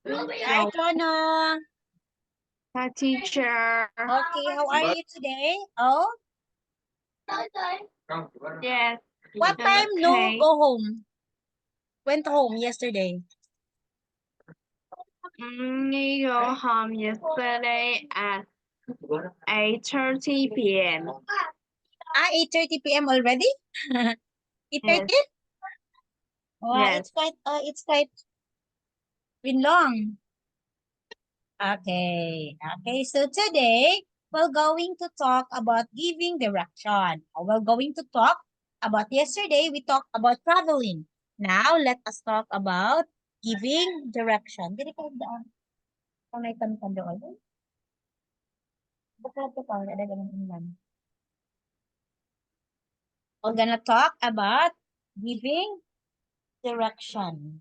Hi, Tono. Hi, teacher. Okay, how are you today? Oh, Yes. what I'm time no okay. go home? Went home yesterday. We go home yesterday at 8:30 p.m. 8:30 p.m. already? 8:30? Yes. Wow, Yes. it's quite been long. Okay. Okay, so today we're going to talk about giving direction. We're going to talk about yesterday we talked about traveling. Now let us talk about giving direction. Dili ka daan. Kung may tanong doon. Bakit ko pa ada ganun ilan. We're gonna talk about giving direction.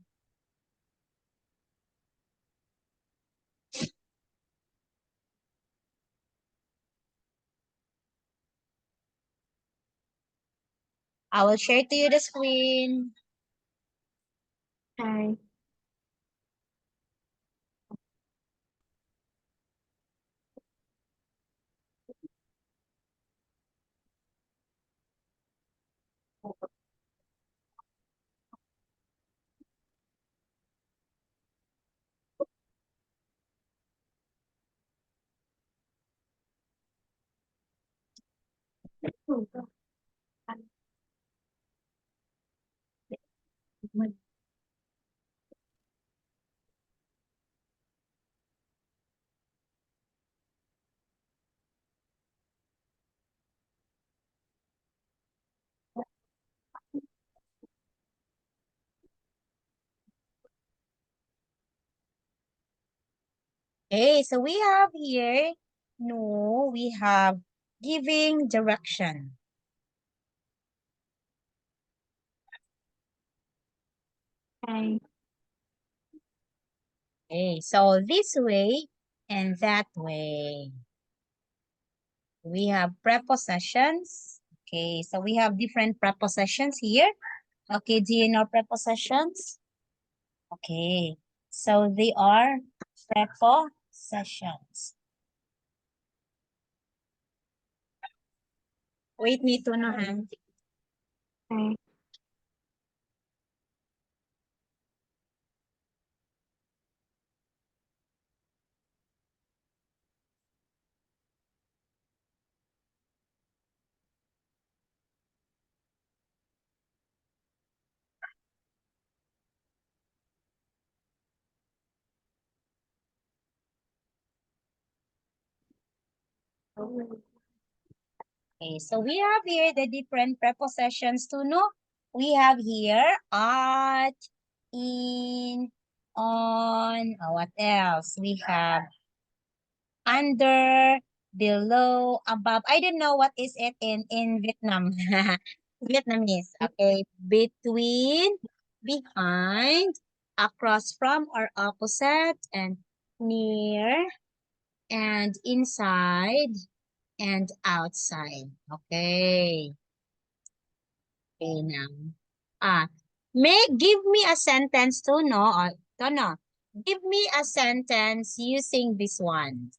I will share to you the screen. Okay. Okay, so we have here, no, we have giving direction. Okay. Okay, so this way and that way. We have prepositions. Okay, so we have different prepositions here. Okay, do you know prepositions? Okay, so they are prepositions. Wait, me to no hand. Okay. Okay, so we have here the different prepositions to know. We have here at, in, on, what else? We have under, below, above. I don't know what is it in Vietnam. Vietnamese. Okay, between, behind, across from or opposite, and near, and inside, and outside. Okay. Okay now. Ah, give me a sentence to no, or to no. Give me a sentence using this one.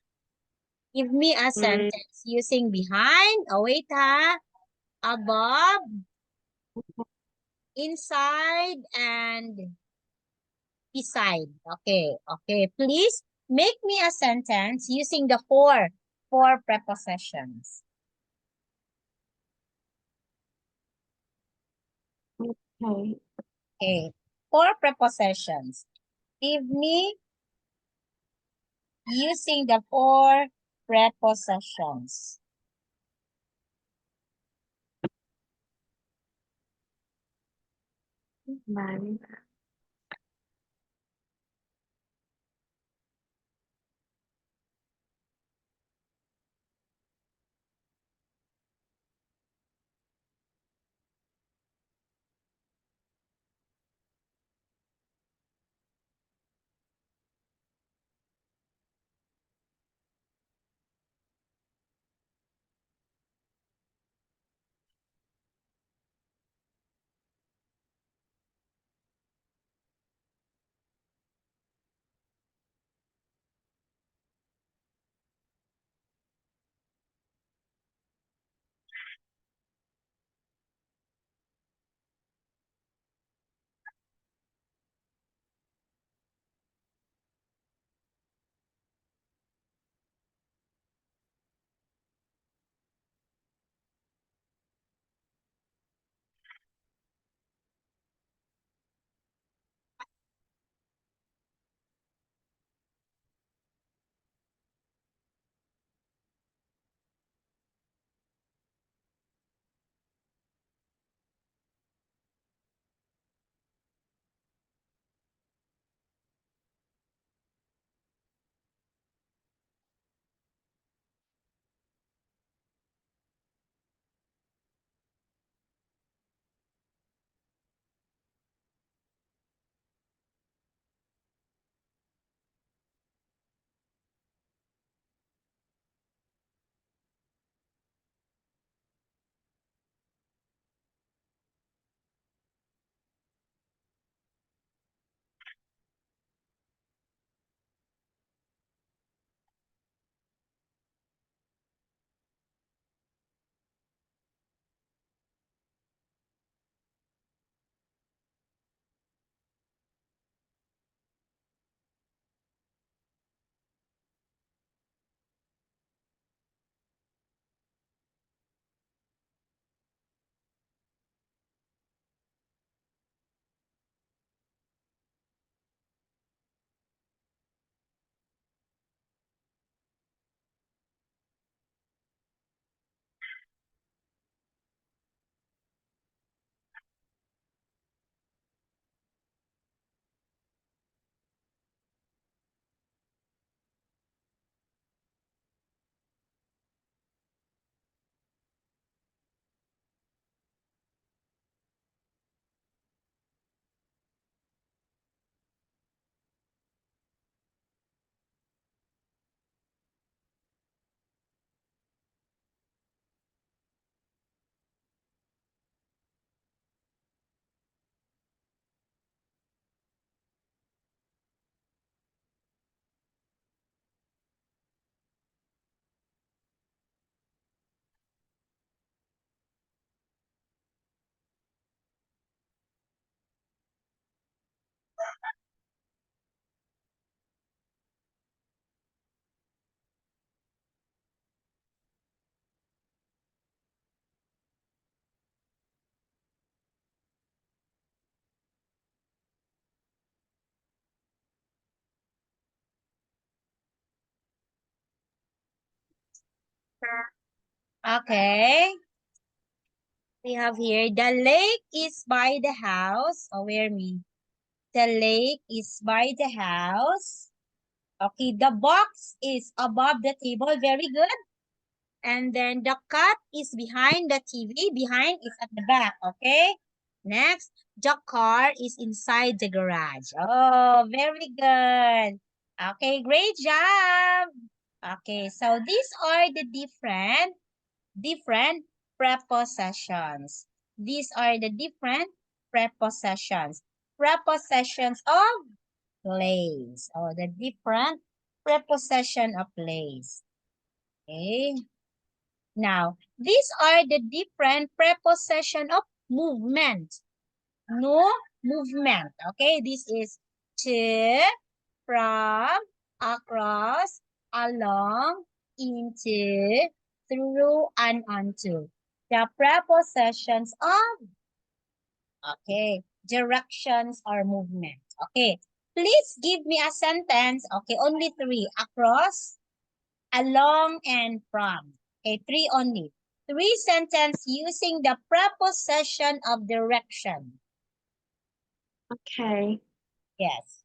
Give me a Mm, sentence using behind. Oh, wait ha. Above, inside, and beside. Okay, okay. Please make me a sentence using the four prepositions. okay. Okay, four prepositions. Give me using the four prepositions. Bye. Okay. We have here, the lake is by the house. Oh, where me? The lake is by the house. Okay, the box is above the table. Very good. And then the cat is behind the TV. Behind is at the back. Okay. Next, the car is inside the garage. Oh, very good. Okay, great job. Okay, so these are the different prepossessions. These are the different prepossessions. Prepossessions of place, or the different prepossession of place. Okay. Now, these are the different prepossession of movement. No movement. Okay, this is to, from, across, along, into, through, and onto. The prepossessions of, okay, directions or movement. Okay, please give me a sentence. Okay, only three. Across, along, and from. Okay, three only. Three sentences using the prepossession of direction. Okay. Yes.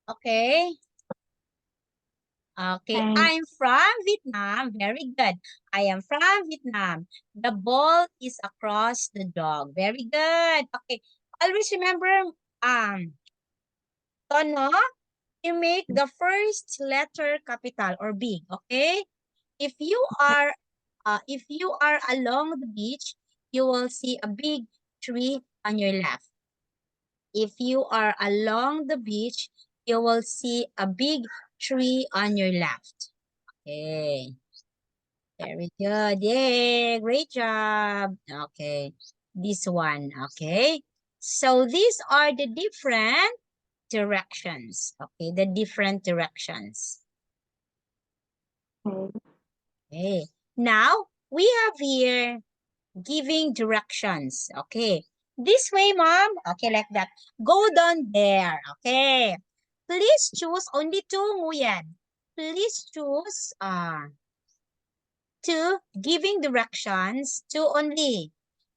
Okay. Okay, Okay. I'm from Vietnam. Very good. I am from Vietnam. The ball is across the dog. Very good. Okay, always remember, um, Tono, you make the first letter capital or big, okay? If you are along the beach, you will see a big tree on your left. If you are along the beach, you will see a big tree on your left. Okay. Very good. Yay, great job. Okay. This one, okay? So these are the different directions. Okay, the different directions. Okay. Okay. Now, we have here giving directions. Okay. This way, mom. Okay, like that. Go down there. Okay. Please choose only two, Nguyen. Please choose two giving directions, two only.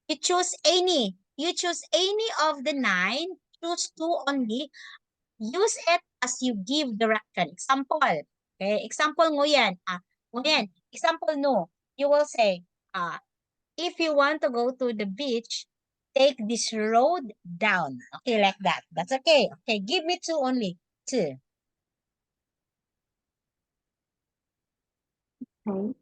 You choose any. You choose any of the nine. Choose two only. Use it as you give direction. Example. Okay. Example, Nguyen. Nguyen. Example, no. You will say, if you want to go to the beach, take this road down. Okay, like that. That's okay. Okay, give me two only. Two. Okay.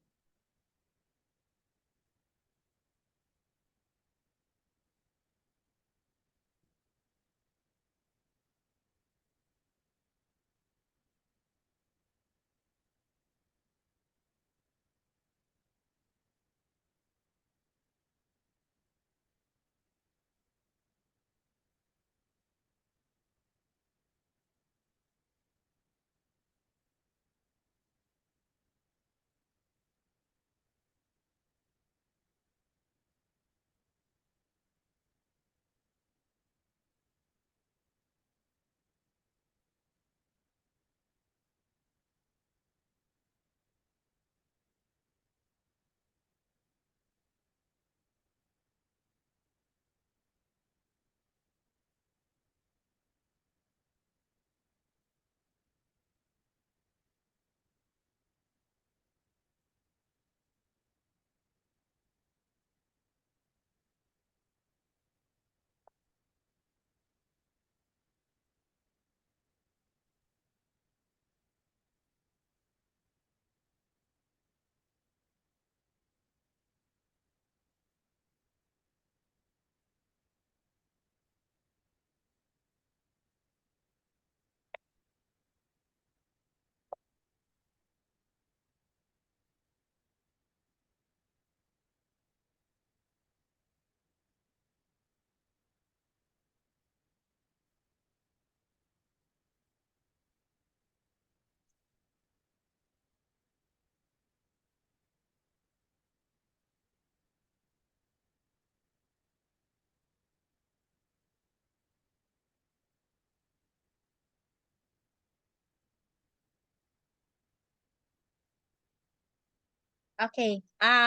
Okay.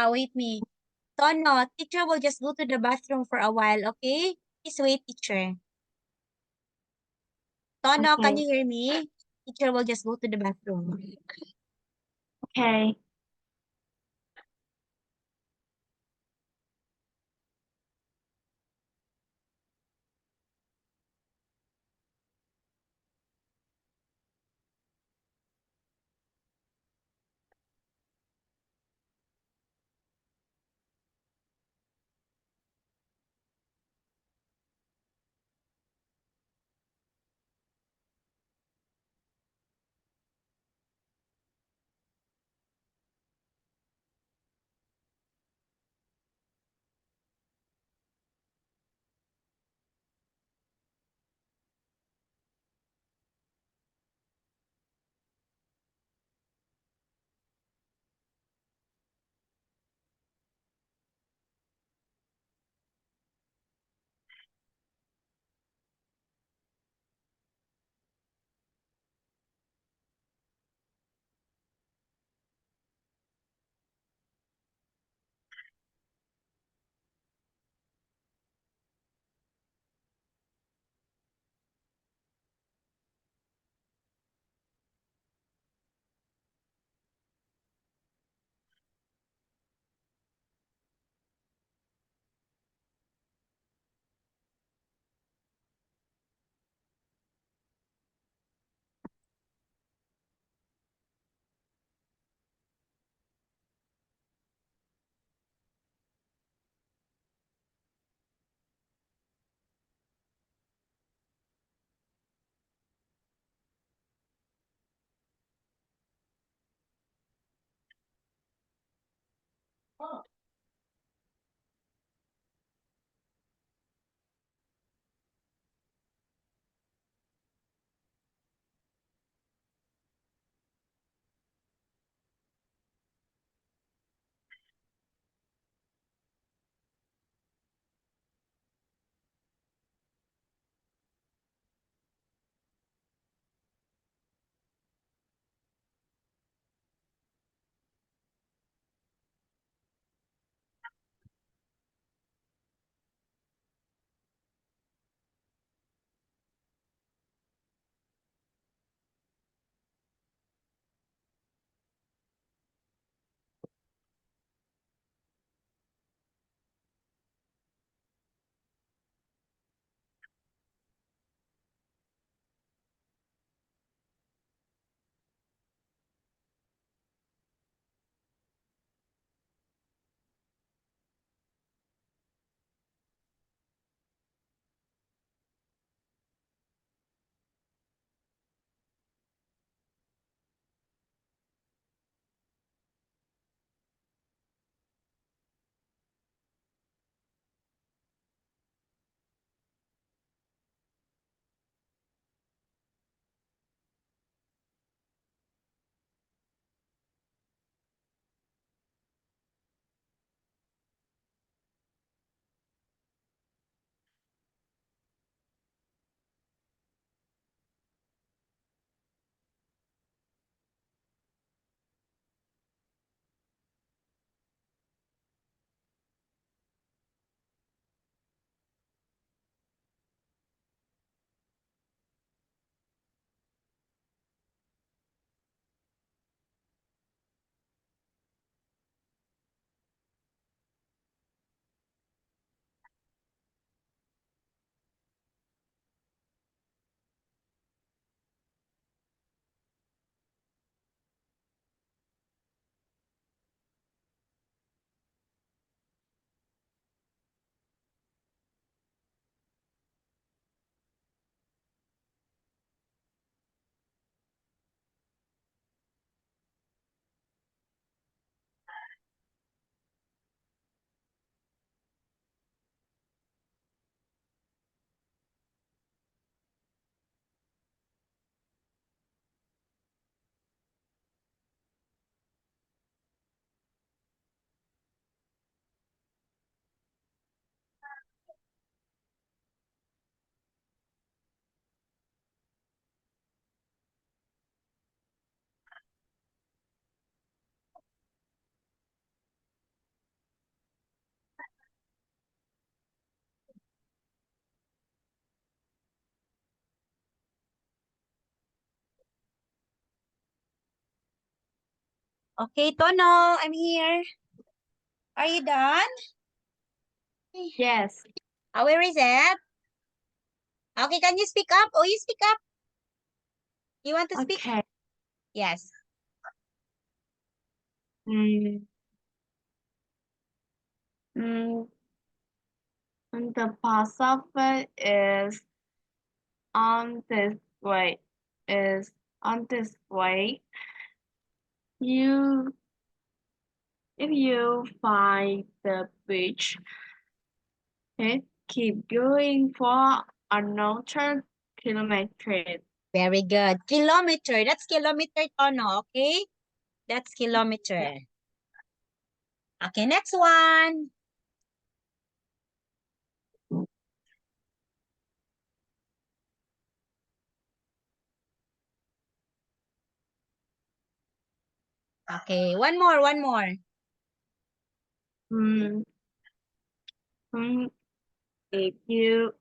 Wait me. Tono, teacher will just go to the bathroom for a while, okay? Please wait, teacher. Tono, can Okay. you hear me? Teacher will just go to the bathroom. Okay. Okay, Tono, I'm here. Are you done? Yes. Where is it? Okay, can you speak up? Oh, you speak up. You want to speak? Okay. Yes. Mm, mm, and the post office is on this way. Is on this way. You, if you find the beach, keep going for another kilometer. Very good. Kilometer. That's kilometer, Tono, okay? That's kilometer. Okay, next one. Okay, one more, one more. Mm, mm, if you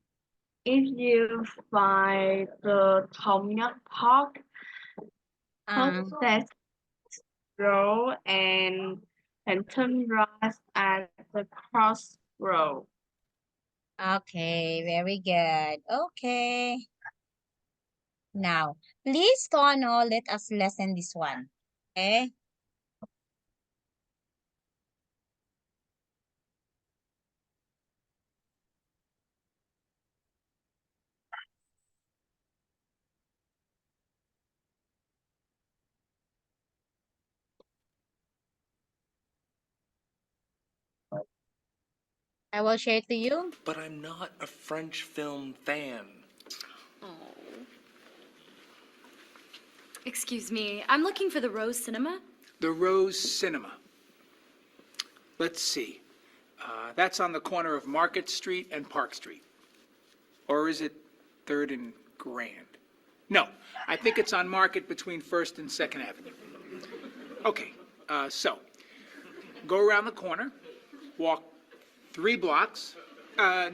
find the Thống Nhất Park, Um, that road and turn right at the crossroad. okay, very good. Okay. Now, please, Tono, let us lesson this one. Okay? I will share to you. But I'm not a French film fan. Oh. Excuse me, I'm looking for the Rose Cinema. The Rose Cinema. Let's see. That's on the corner of Market Street and Park Street. Or is it 3rd and Grand? No, I think it's on Market between 1st and 2nd Avenue. Okay, so go around the corner, walk 3 blocks, 5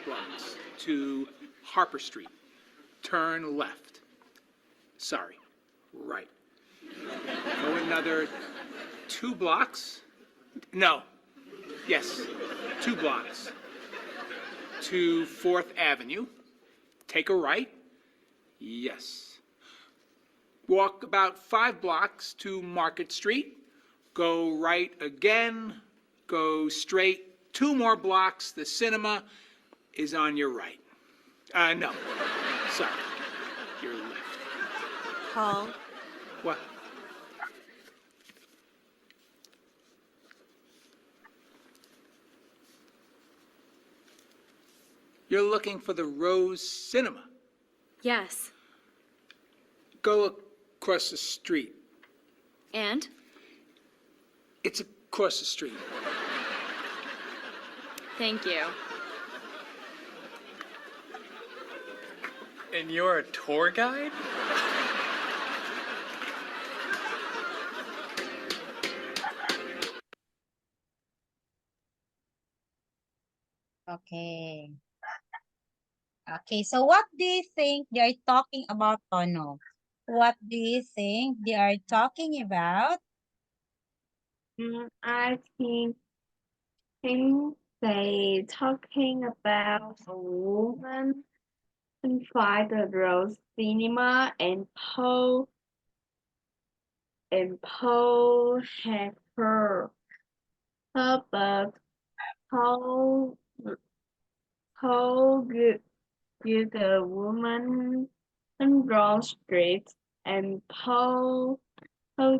blocks to Harper Street. Turn left. Sorry, right. Go another 2 blocks. No. Yes, 2 blocks to 4th Avenue. Take a right. Yes. Walk about 5 blocks to Market Street. Go right again. Go straight 2 more blocks. The cinema is on your right. No. Sorry. Your left. Paul, What? You're looking for the Rose Cinema. yes. Go across the street. And? It's across the street. Thank you. And you're a tour guide? Okay. Okay, so what do you think they are talking about, Tono? What do you think they are talking about? I think they talking about a woman inside the Rose Cinema and Paul had her but Paul give the woman and Rose Street and Paul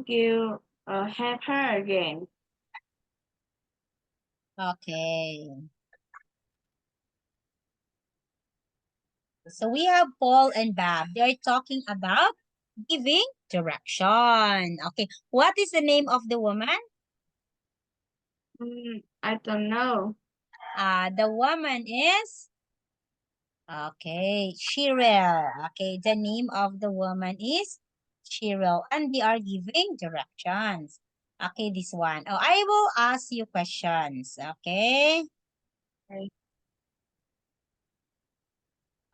give help her again. Okay. So we have Paul and Bob. They are talking about giving direction. Okay. What is the name of the woman? I don't know. The woman is okay, Cheryl. Okay, the name of the woman is Cheryl, and they are giving directions. Okay, this one. Oh, I will ask you questions. Okay. Okay.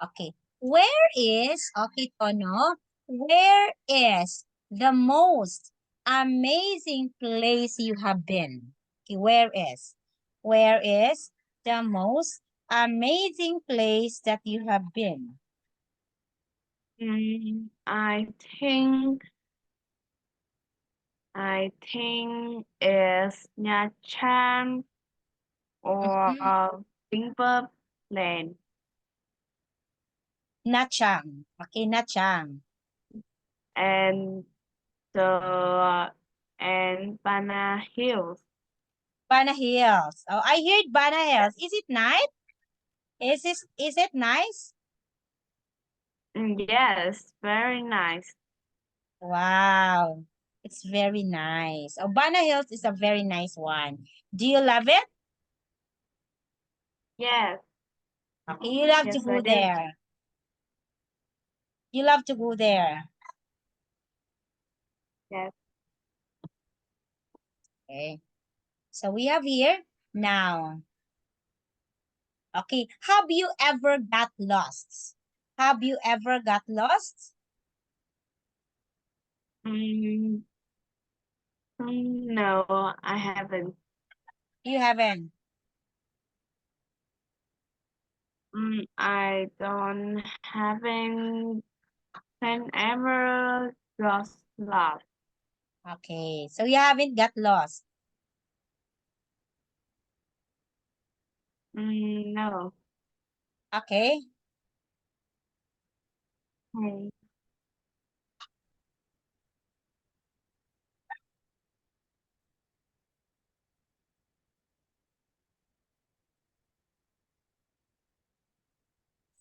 Okay. Where is, okay, Tono, where is the most amazing place you have been? Okay, where is the most amazing place that you have been? I think it's Nha Trang or Mhm. Vinpearl Land Nha Trang. Okay, Nha Trang. and the and Bana Hills. Bana Hills. Oh, I heard Bana Hills. Is it nice? Is it nice? Yes, very nice. Wow. It's very nice. Oh, Bana Hills is a very nice one. Do you love it? Yes, Okay, you love to yes, I go do. there. You love to go there. Yes. Okay. So we have here now. Okay. Have you ever got lost? Have you ever got lost? Mm, no, I haven't. You haven't. I don't haven't ever got lost. Okay. So you haven't got lost. No. Okay. Hey.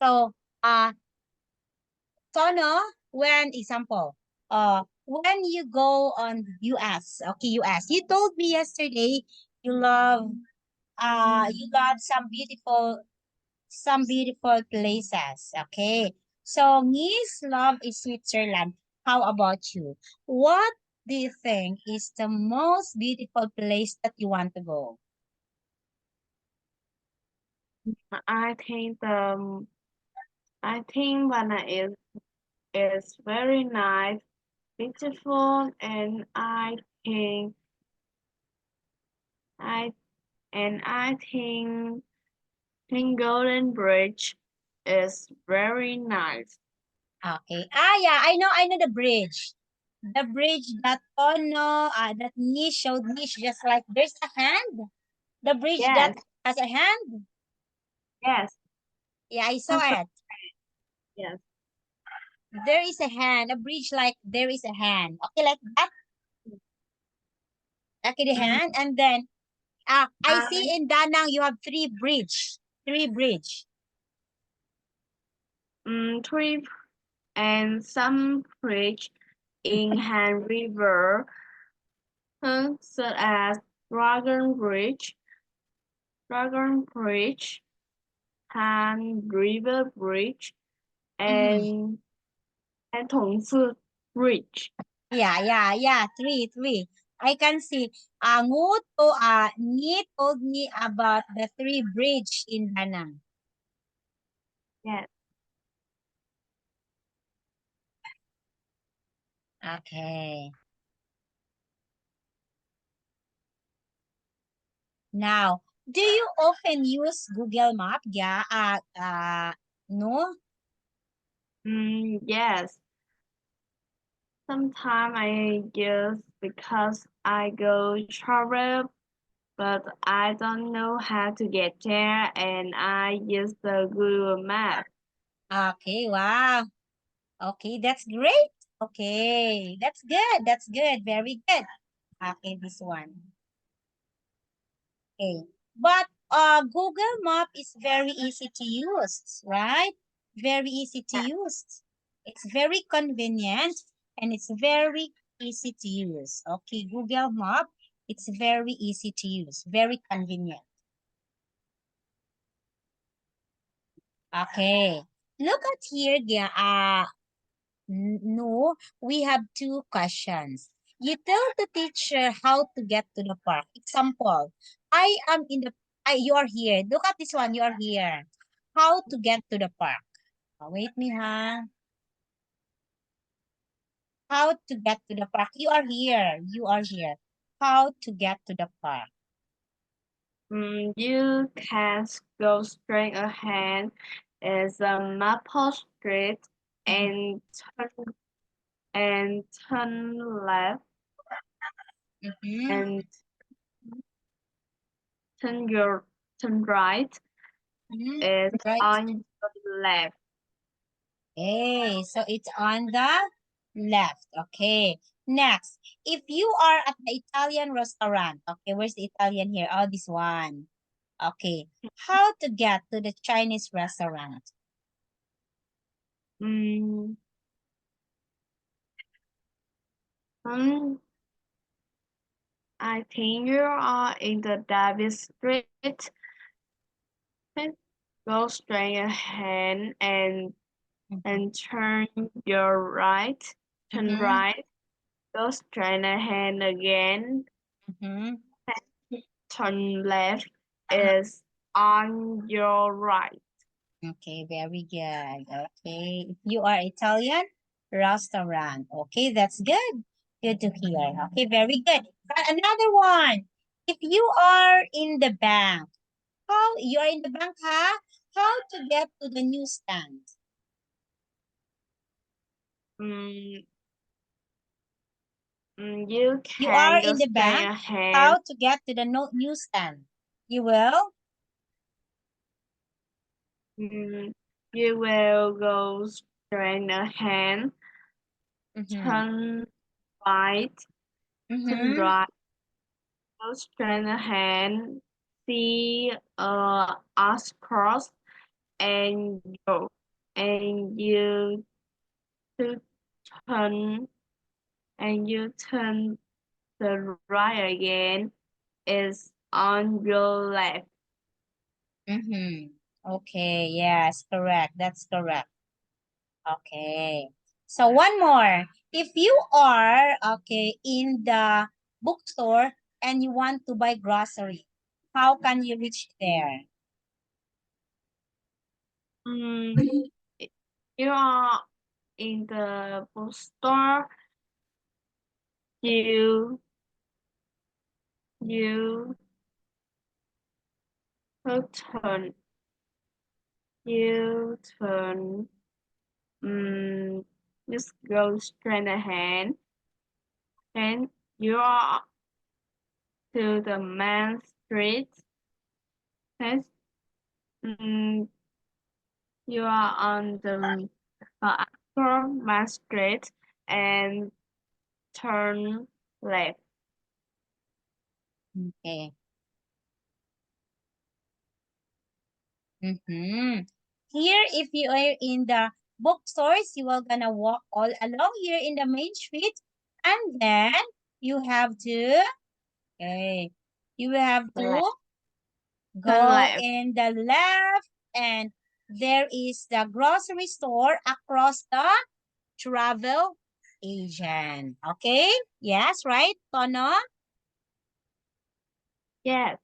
So, Tono, when you go on US, okay, US, you told me yesterday you love, you love some beautiful places, okay? So, Miss Love is Switzerland. How about you? What do you think is the most beautiful place that you want to go? I think Vanna is very nice, beautiful, and think I I think Golden Bridge is very nice. Okay. Yeah, I know the bridge. The bridge that Tono, that Niche showed Niche, just like there's a hand. The bridge that Yes, has a hand. yes, Yeah, I saw it. yes. There is a hand, a bridge like there is a hand. Okay, like that. Okay, the Mm, hand. And then I I see in Danang you have three bridge. Three and some bridge in Han River, such as Dragon Bridge, Han River Bridge, Mm. and Tongsi Bridge. Yeah. Three. I can see. Ni told me about the three bridge in Danang. Yes. Okay. Now, do you often use Google Map? Yeah. No. Yes. Sometimes I use because I go travel, but I don't know how to get there, and I use the Google Map. Okay. Wow. Okay, that's great. Okay, that's good. That's good. Very good. Okay, this one. Okay. But Google Map is very easy to use, right? Very easy to use. It's very convenient and it's very easy to use. Okay, Google Map, it's very easy to use, very convenient. Okay. Look at here, no, we have two questions. You tell the teacher how to get to the park. Example, I am in the, you are here. Look at this one, you are here. How to get to the park. Wait me, ha. How to get to the park? You are here. You are here. How to get to the park? You can go straight ahead. It's a Maple Street and turn left Mm-hmm. and turn right. Mm-hmm. It's Right. on your left. Okay, so it's on the left. Okay. Next, if you are at the Italian restaurant, okay, where's the Italian here? Oh, this one. Okay. How to get to the Chinese restaurant? Mm, um, I think you are in the Davis Street. Go straight ahead and turn your right. Turn Mm-hmm. right. Go straight ahead again. Mm-hmm. Turn left is on your right. Okay, very good. Okay, if you are Italian restaurant. Okay, that's good. Good to hear. Okay, very good. But another one. If you are in the bank, how you are in the bank, huh? How to get to the newsstand? Mm, you You can are go in the straight bank. ahead. How to get to the newsstand? You will. You will go straight ahead. Mm-hmm. Turn right. Turn Mm-hmm. right. Go straight ahead. See us cross and go and to turn you turn the right again is on your left. Mm-hmm. Okay, yes, correct. That's correct. Okay. So one more. If you are, okay, in the bookstore and you want to buy grocery, how can you reach there? Mm, you are in the bookstore. You you turn you turn just go straight ahead and you are to the main street. Yes. Mm, you are on the Upper Main Street and turn left. Okay. Mm-hmm. Here, if you are in the bookstores, you are gonna walk all along here in the main street, and then you have to, okay, you will have to Left. Turn go left. in the left, and there is the grocery store across the travel agent. Okay? Yes, right, Tono? Yes.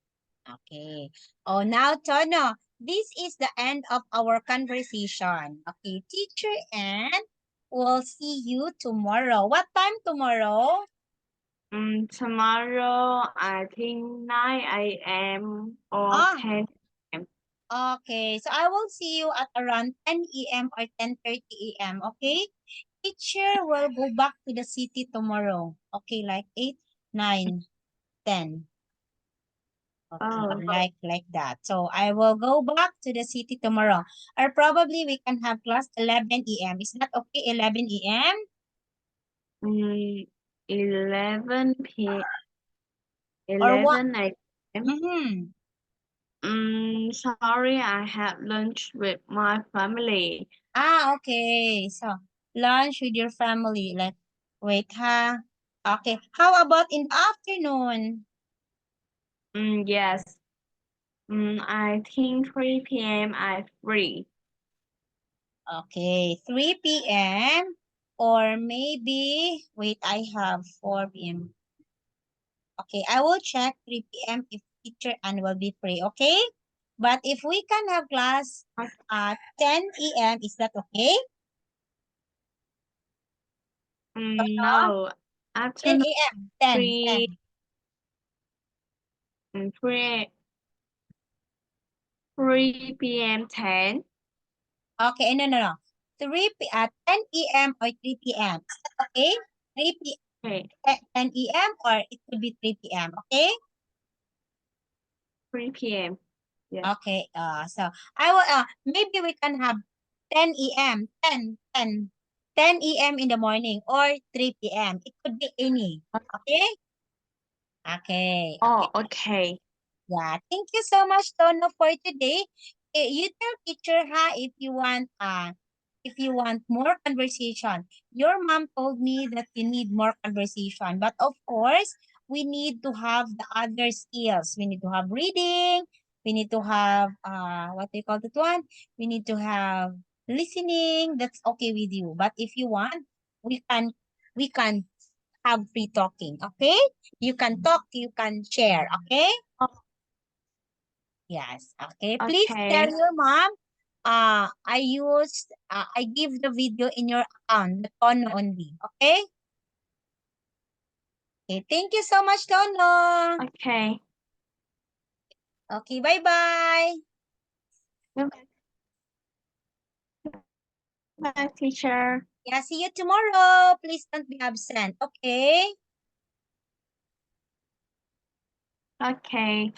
Okay. Oh, now, Tono, this is the end of our conversation. Okay, teacher, and we'll see you tomorrow. What time tomorrow? Tomorrow I think 9 a.m. or Ah, 10 a.m. okay. So I will see you at around 10 a.m. or 10:30 a.m. Okay? Teacher will go back to the city tomorrow. Okay, like 8, 9, 10. Okay, Oh, like that. So I will go back to the city tomorrow. Or probably we can have class 11 a.m. Is that okay? 11 a.m.? 11 p. Or what? 11 a.m. Mm-hmm. Sorry, I had lunch with my family. Ah, okay. So lunch with your family. Like, wait, ha? Okay. How about in the afternoon? Yes. I think 3 p.m. I'm free. Okay, 3 p.m. Or maybe, wait, I have 4 p.m. Okay, I will check 3 p.m. if teacher Ann will be free, okay? But if we can have class at 10 a.m., is that okay? No, 10 afternoon a.m. 10, 3 10. 3 p.m. 10. Okay, no. 10 a.m. or 3 p.m. Okay? 3 p. Okay, 10 a.m. or it could be 3 p.m. Okay? 3 p.m. Yes. Okay. So I will. Maybe we can have 10 a.m. 10 a.m. in the morning or 3 p.m. It could be any. Okay? Okay. Oh, okay. Yeah. Thank you so much, Tono, for today. You tell teacher if you want more conversation. Your mom told me that you need more conversation, but of course, we need to have the other skills. We need to have reading. We need to have what do you call that one? We need to have listening. That's okay with you. But if you want, we can have free talking. Okay? You can talk. You can share. Okay? Yes. Okay. Please tell Okay. your mom. I give the video in your account, the Tono only. Okay. Okay. Thank you so much, Tono. Okay. Okay. Bye bye. Bye, teacher. Yeah. See you tomorrow. Please don't be absent. Okay. Okay.